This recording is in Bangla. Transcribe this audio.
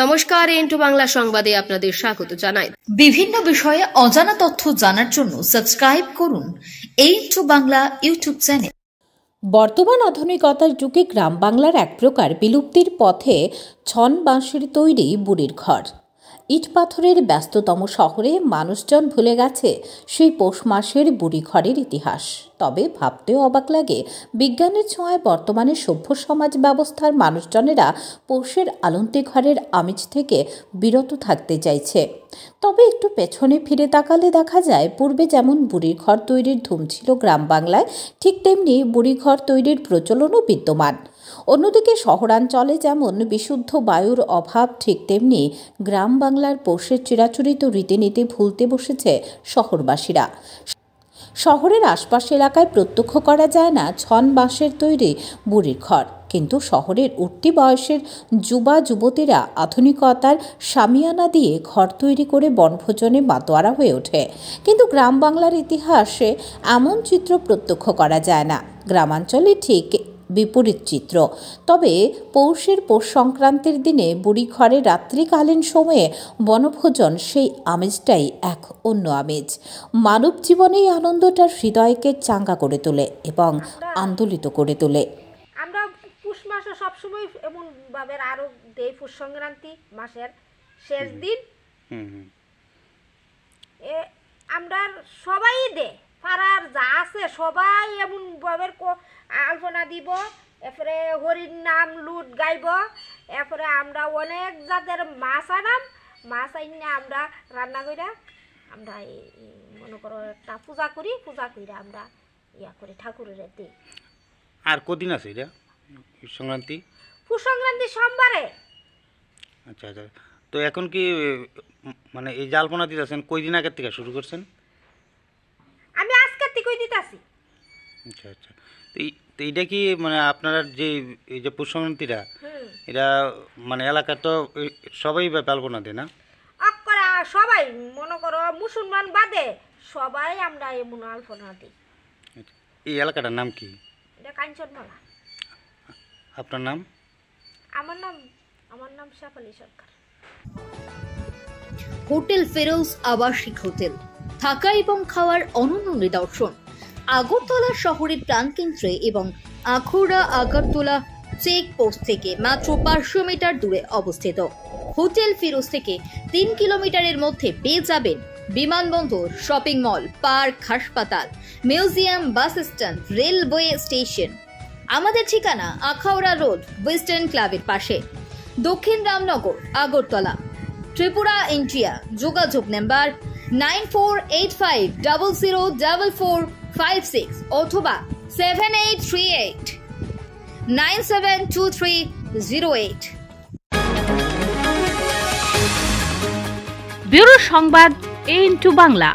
নমস্কার, ইন্টু বাংলা সংবাদে আপনাদের স্বাগত জানাই। বিভিন্ন বিষয়ে অজানা তথ্য জানার জন্য সাবস্ক্রাইব করুন ইন্টু বাংলা ইউটিউব চ্যানেল। বর্তমান আধুনিকতার যুগে গ্রাম বাংলার এক প্রকার বিলুপ্তির পথে ছন বাঁশের তৈরি বুড়ির ঘর। ইট পাথরের ব্যস্ততম শহরে মানুষজন ভুলে গেছে সেই পৌষ মাসের বুড়ি ঘরের ইতিহাস। তবে ভাবতেও অবাক লাগে, বিজ্ঞানের ছোঁয়ায় বর্তমানে সভ্য সমাজ ব্যবস্থার মানুষজনেরা পৌষের আলন্তে ঘরের আমেজ থেকে বিরত থাকতে চাইছে। তবে একটু পেছনে ফিরে তাকালে দেখা যায়, পূর্বে যেমন বুড়ির ঘর তৈরির ধুম ছিল গ্রাম বাংলায়, ঠিক তেমনি বুড়ি ঘর তৈরির প্রচলনও বিদ্যমান। অন্যদিকে শহরাঞ্চলে যেমন বিশুদ্ধ বায়ুর অভাব, ঠিক তেমনি গ্রাম বাংলার পৌষের চিরাচরিত রীতিনীতি ভুলতে বসেছে শহরবাসীরা। শহরের আশপাশ এলাকায় প্রত্যক্ষ করা যায় না ছন বাঁশের তৈরি বুড়ির ঘর, কিন্তু শহরের উঠতি বয়সের যুবা যুবতীরা আধুনিকতার শামিয়ানা দিয়ে ঘর তৈরি করে বনভোজনে মাতোয়ারা হয়ে ওঠে। কিন্তু গ্রাম বাংলার ইতিহাসে এমন চিত্র প্রত্যক্ষ করা যায় না, গ্রামাঞ্চলে ঠিক বিপরীত চিত্র। তবে পৌষ সংক্রান্তির দিনে বুড়ি ঘরে রাত্রিকালীন সময়ে বনভোজন, সেই আমেজটাই এক অন্য আমেজ। মানব জীবনে এই আনন্দটা হৃদয়কে চাঙ্গা করে তোলে এবং আন্দোলিত করে তোলে। আমরা পুষ মাসে সবসময় এমন ভাবে আরো দেই, পুষ সংক্রান্তি মাসের শেষ দিন আমরা সবাই দে পাড়ার যা আছে সবাই এমন ভাবে আলপনা দিব, এরপরে হরির নাম লুট গাইব, এরপরে আমরা অনেক জাতের মাছ আনাম, মাছ আইনে আমরা রান্না কইরা আমরা মনে করো একটা পূজা করি, পূজা কইরা আমরা ইয়া করি ঠাকুরের দিই। আর কদিন আছে এটা সংক্রান্তি? পুষ সংক্রান্তি সোমবারে। আচ্ছা আচ্ছা, তো এখন কি মানে এই জালপনা দিতেছেন কয়দিন আগের থেকে শুরু করছেন? আমি আজকের থেকেই দিতেছি। আচ্ছা আচ্ছা, তো এইটা কি মানে আপনারা যে এই যে পুষ সংক্রান্তিটা, এটা মানে এলাকার তো সবাই জালপনা দেয় না? সবাই মনে করো মুসলমান বাদে সবাই আমরা এমন আলপনা দিই। এই এলাকাটার নাম কি? এটা কাঞ্চনমালা। আপনার নাম? আমার নাম শেফালি সরকার। হোটেল ফেরোজ আবাসিক হোটেল, থাকা এবং খাওয়ার অনন্য নিদর্শন। আগরতলা শহরের প্রাণকেন্দ্রে এবং আখৌড়া আগরতলা চেক পোস্ট থেকে মাত্র 500 মিটার দূরে অবস্থিত। হোটেল ফিরোজ থেকে 3 কিলোমিটারের মধ্যে পেয়ে যাবেন বিমানবন্দর, শপিং মল, পার্ক, হাসপাতাল, museum, bus stand, railway station. আমাদের ঠিকানা আখাউড়া রোড, ওয়েস্টার্ন ক্লাবের পাশে, দক্ষিণ রামনগর, আগরতলা, ত্রিপুরা, ইন্ডিয়া। যোগাযোগ নাম্বার 9485004456 অথবা 7838972308। ব্যুরো সংবাদ ইন্টু বাংলা।